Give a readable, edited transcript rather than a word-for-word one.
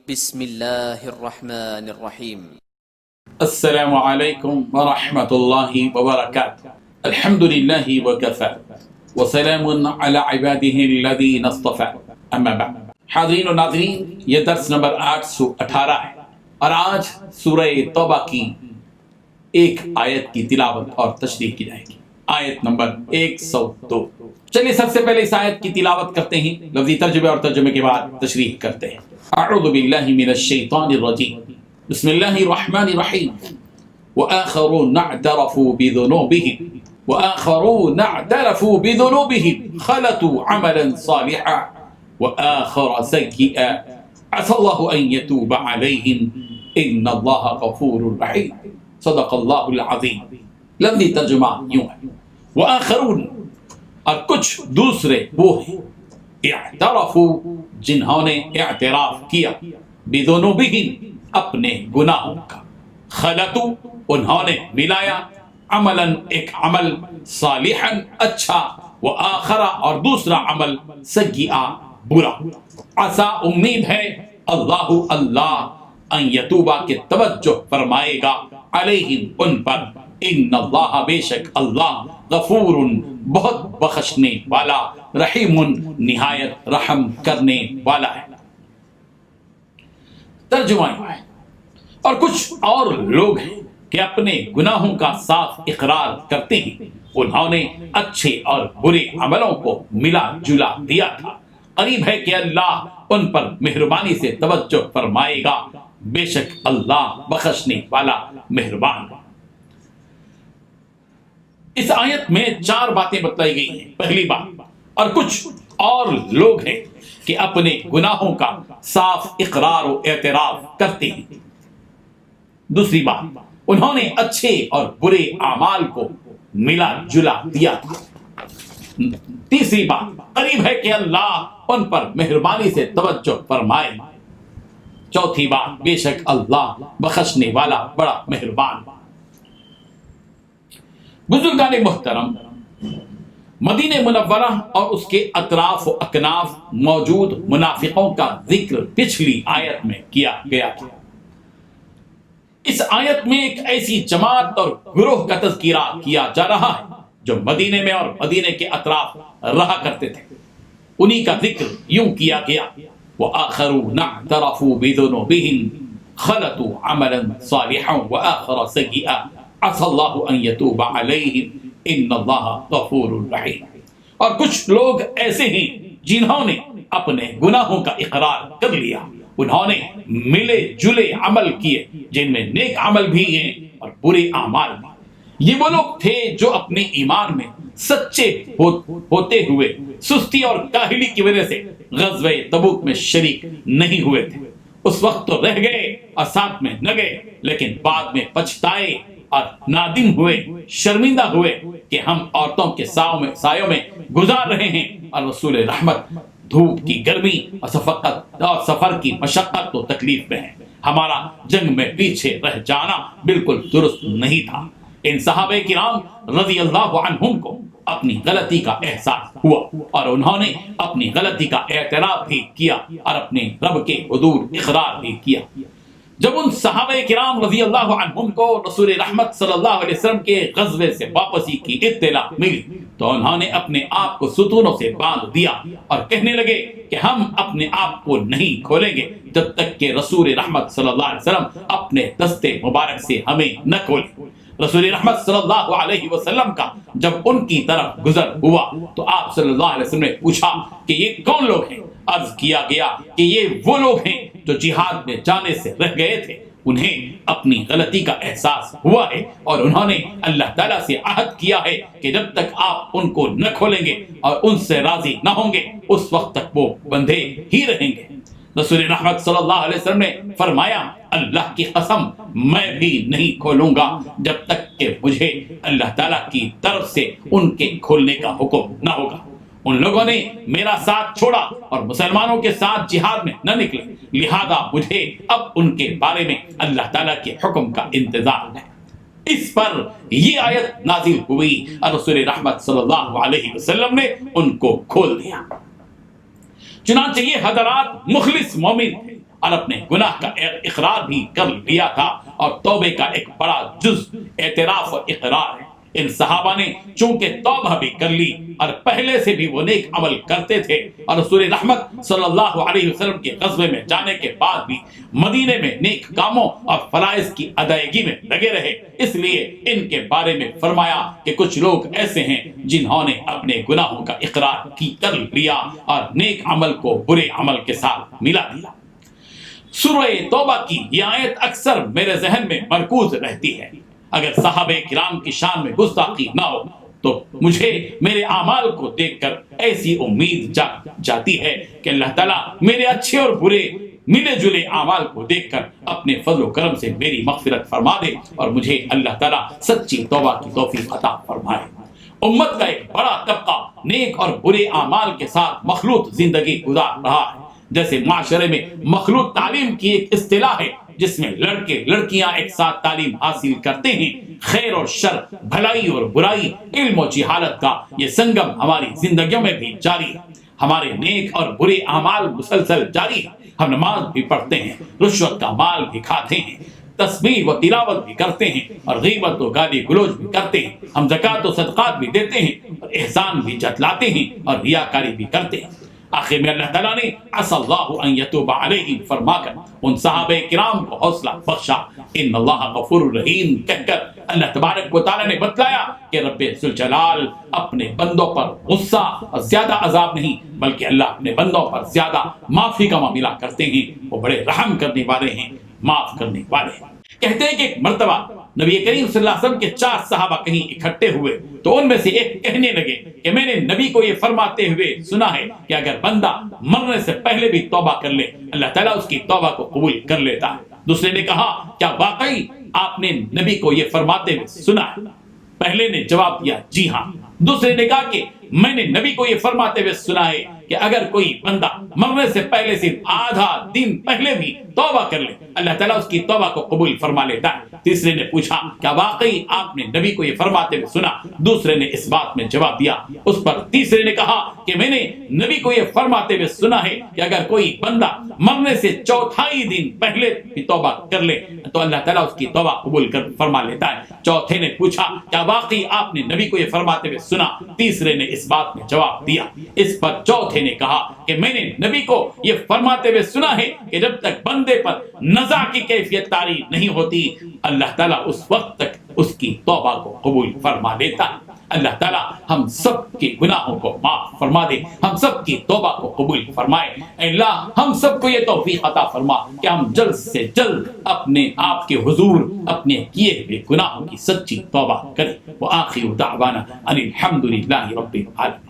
بسم اللہ الرحمن الرحیم۔ السلام علیکم ورحمۃ اللہ وبرکاتہ۔ الحمد للہ وکفی وسلام علی عباده الذین اصطفی، اما بعد۔ حاضرین و ناظرین، یہ درس نمبر 818 ہے اور آج سورہ توبہ کی ایک آیت کی تلاوت اور تشریح کی جائے گی، آیت نمبر 102۔ چلیے سب سے پہلے اس آیت کی تلاوت کرتے ہیں، لفظی ترجمے اور ترجمے کے بعد تشریح کرتے ہیں۔ اعوذ باللہ من الشیطان الرجیم، بسم اللہ الرحمن الرحیم۔ وآخرون اعترفوا بذنوبهم خلطوا عملا صالحا وآخر سيئا عسى الله أن يتوب عليهم إن الله غفور رحيم۔ صدق اللہ العظیم۔ لفظی ترجمہ یوں ہے، وآخرون، اور کچھ دوسرے وہ ہیں، اعترفوا، جنہوں نے اعتراف کیا، بذنوبهم، اپنے گناہوں کا، خلطوا، انہوں نے ملایا، عملا، ایک عمل، صالحا، اچھا، وآخر، اور دوسرا عمل، سیئا، برا۔ عسا، امید ہے، اللہ، ان یتوبہ، کے توجہ فرمائے گا، علیہم، ان پر، ان اللہ، بے شک اللہ، غفور، بہت بخشنے والا، رحیم، نہایت رحم کرنے والا ہے۔ ترجمہ ہے، اور کچھ اور لوگ ہیں کہ اپنے گناہوں کا صاف اقرار کرتے ہیں، انہوں نے اچھے اور برے عملوں کو ملا جلا دیا تھا، قریب ہے کہ اللہ ان پر مہربانی سے توجہ فرمائے گا، بے شک اللہ بخشنے والا، مہربان۔ اس آیت میں 4 باتیں بتائی گئی ہیں۔ پہلی بات، اور کچھ اور لوگ ہیں کہ اپنے گناہوں کا صاف اقرار و اعتراف کرتے ہیں۔ دوسری بات، انہوں نے اچھے اور برے اعمال کو ملا جلا دیا تھا۔ تیسری بات، قریب ہے کہ اللہ ان پر مہربانی سے توجہ فرمائے۔ چوتھی بات، بے شک اللہ بخشنے والا، بڑا مہربان۔ بزرگان محترم، مدینہ منورہ اور اس کے اطراف و اکناف موجود منافقوں کا ذکر پچھلی آیت میں کیا گیا تھا۔ اس آیت میں ایک ایسی جماعت اور گروہ کا تذکرہ کیا جا رہا ہے جو مدینے میں اور مدینے کے اطراف رہا کرتے تھے۔ انہی کا ذکر یوں کیا گیا، وآخرون اعترفوا بذنوبهم خلطوا عملا صالحا وآخر سیئا عسى اللہ ان یتوب علیہم ان اللہ غفور رحیم۔ اور کچھ لوگ ایسے ہیں جنہوں نے اپنے گناہوں کا اقرار کر لیا، انہوں نے ملے جلے عمل کیے، جن میں نیک عمل بھی ہیں اور برے اعمال بھی۔ یہ وہ لوگ تھے جو اپنے ایمان میں سچے ہوتے ہوئے سستی اور کاہلی کی وجہ سے غزوہ تبوک میں شریک نہیں ہوئے تھے۔ اس وقت تو رہ گئے اور ساتھ میں نہ گئے، لیکن بعد میں پچھتائے اور نادم ہوئے، شرمندہ ہوئے کہ ہم عورتوں کے سایوں میں گزار رہے ہیں اور رسول رحمت دھوپ کی گرمی اور سفر کی مشقت و تکلیف میں ہے، ہمارا جنگ میں پیچھے رہ جانا بالکل درست نہیں تھا۔ ان صحابہ کرام رضی اللہ عنہم کو اپنی غلطی کا احساس ہوا اور انہوں نے اپنی غلطی کا اعتراف بھی کیا اور اپنے رب کے حضور اقرار بھی کیا۔ جب ان صحابہ کرام رضی اللہ عنہم کو رسول رحمت صلی اللہ علیہ وسلم کے غزوے سے واپسی کی اطلاع ملی تو انہوں نے اپنے آپ کو ستونوں سے باندھ دیا اور کہنے لگے کہ ہم اپنے آپ کو نہیں کھولیں گے جب تک کہ رسول رحمت صلی اللہ علیہ وسلم اپنے دستے مبارک سے ہمیں نہ کھولیں۔ رسول رحمت صلی اللہ علیہ وسلم کا جب ان کی طرف گزر ہوا تو آپ صلی اللہ علیہ وسلم نے پوچھا کہ یہ کون لوگ ہیں؟ عرض کیا گیا کہ یہ وہ لوگ ہیں جو جہاد میں جانے سے رہ گئے تھے، انہیں اپنی غلطی کا احساس ہوا ہے اور انہوں نے اللہ تعالیٰ سے عہد کیا ہے کہ جب تک آپ ان کو نہ کھولیں گے اور ان سے راضی نہ ہوں گے اس وقت تک وہ بندھے ہی رہیں گے۔ رسول رحمت صلی اللہ علیہ وسلم نے فرمایا، اللہ کی قسم میں بھی نہیں کھولوں گا جب تک کہ مجھے اللہ تعالیٰ کی طرف سے ان کے کھولنے کا حکم نہ ہوگا۔ ان لوگوں نے میرا ساتھ چھوڑا اور مسلمانوں کے ساتھ جہاد میں نہ نکلے، لہذا مجھے اب ان کے بارے میں اللہ تعالیٰ کے حکم کا انتظار ہے۔ اس پر یہ آیت نازل ہوئی اور رسول رحمت صلی اللہ علیہ وسلم نے ان کو کھول دیا۔ چنانچہ یہ حضرات مخلص مومن تھے اور اپنے گناہ کا اقرار بھی کر لیا تھا، اور توبے کا ایک بڑا جز اعتراف اور اقرار ہے۔ ان صحابہ نے چونکہ توبہ بھی کر لی اور پہلے سے بھی وہ نیک عمل کرتے تھے، اور رسول رحمت صلی اللہ علیہ وسلم کے غزوے میں جانے کے بعد بھی مدینے میں نیک کاموں اور فرائض کی ادائیگی میں لگے رہے، اس لیے ان کے بارے میں فرمایا کہ کچھ لوگ ایسے ہیں جنہوں نے اپنے گناہوں کا اقرار کر لیا اور نیک عمل کو برے عمل کے ساتھ ملا دیا۔ سورہ توبہ کی یہ آیت اکثر میرے ذہن میں مرکوز رہتی ہے۔ اگر صحابہ کرام کی شان میں گستاخی نہ ہو تو مجھے میرے اعمال کو دیکھ کر ایسی امید جاتی ہے کہ اللہ تعالیٰ میرے اچھے اور برے ملے جلے اعمال کو دیکھ کر اپنے فضل و کرم سے میری مغفرت فرما دے، اور مجھے اللہ تعالیٰ سچی توبہ کی توفیق عطا فرمائے۔ امت کا ایک بڑا طبقہ نیک اور برے اعمال کے ساتھ مخلوط زندگی گزار رہا ہے۔ جیسے معاشرے میں مخلوط تعلیم کی ایک اصطلاح ہے جس میں لڑکے لڑکیاں ایک ساتھ تعلیم حاصل کرتے ہیں، خیر اور شر، بھلائی اور برائی، علم و جہالت کا یہ سنگم ہماری زندگیوں میں بھی جاری ہے۔ ہمارے نیک اور برے اعمال مسلسل جاری ہے۔ ہم نماز بھی پڑھتے ہیں، رشوت کا مال بھی کھاتے ہیں، تسبیح و تلاوت بھی کرتے ہیں، اور غیبت و گالی گلوچ بھی کرتے ہیں۔ ہم زکوٰۃ و صدقات بھی دیتے ہیں، اور احسان بھی جتلاتے ہیں، اور ریاکاری بھی کرتے ہیں۔ آخر میں اللہ تعالیٰ نے عسى اللہ ان یتوب علیہم فرما کر ان صحابہ کرام کو حوصلہ بخشا۔ ان اللہ غفور رحیم کہہ کر اللہ تبارک و تعالیٰ نے بتلایا کہ رب ذوالجلال اپنے بندوں پر غصہ اور زیادہ عذاب نہیں، بلکہ اللہ اپنے بندوں پر زیادہ معافی کا معاملہ کرتے ہیں۔ وہ بڑے رحم کرنے والے ہیں، معاف کرنے والے ہیں۔ کہتے ہیں کہ ایک مرتبہ نبی کریم صلی اللہ علیہ وسلم کے 4 صحابہ کہیں اکٹھے ہوئے تو ان میں سے ایک کہنے لگے کہ میں نے نبی کو یہ فرماتے ہوئے سنا ہے کہ اگر بندہ مرنے سے پہلے بھی توبہ کر لے اللہ تعالیٰ اس کی توبہ کو قبول کر لیتا ہے۔ دوسرے نے کہا کیا واقعی آپ نے نبی کو یہ فرماتے ہوئے سنا ہے؟ پہلے نے جواب دیا جی ہاں۔ دوسرے نے کہا کہ میں نے نبی کو یہ فرماتے ہوئے سنا ہے کہ اگر کوئی بندہ مرنے سے پہلے صرف آدھا دن پہلے بھی توبہ کر لے اللہ تعالیٰ اس کی توبہ کو قبول فرما لیتا ہے۔ تیسرے نے پوچھا کیا واقعی آپ نے نبی کو یہ فرماتے ہوئے سنا؟ دوسرے نے اس بات میں جواب دیا۔ اس پر تیسرے نے کہا کہ میں نے نبی کو یہ فرماتے ہوئے سنا ہے کہ اگر کوئی بندہ مرنے سے چوتھائی دن پہلے بھی توبہ کر لے تو اللہ تعالیٰ اس کی توبہ قبول فرما لیتا ہے۔ چوتھے نے پوچھا کیا واقعی آپ نے نبی کو یہ فرماتے ہوئے سنا؟ تیسرے نے اس بات میں جواب دیا۔ اس پر چوتھے نے کہا کہ میں نے نبی کو یہ فرماتے ہوئے سنا ہے کہ جب تک بندے پر نزع کی کیفیت طاری نہیں ہوتی اللہ تعالیٰ اس وقت تک اس کی توبہ کو قبول فرما لیتا ہے۔ اللہ تعالیٰ ہم سب کے گناہوں کو معاف فرما دے، ہم سب کی توبہ کو قبول فرمائے۔ اے اللہ ہم سب کو یہ توفیق عطا فرما کہ ہم جلد سے جلد اپنے آپ کے حضور اپنے کیے ہوئے گناہوں کی سچی توبہ کریں۔ وآخر دعوانا ان الحمد للہ رب العالمین۔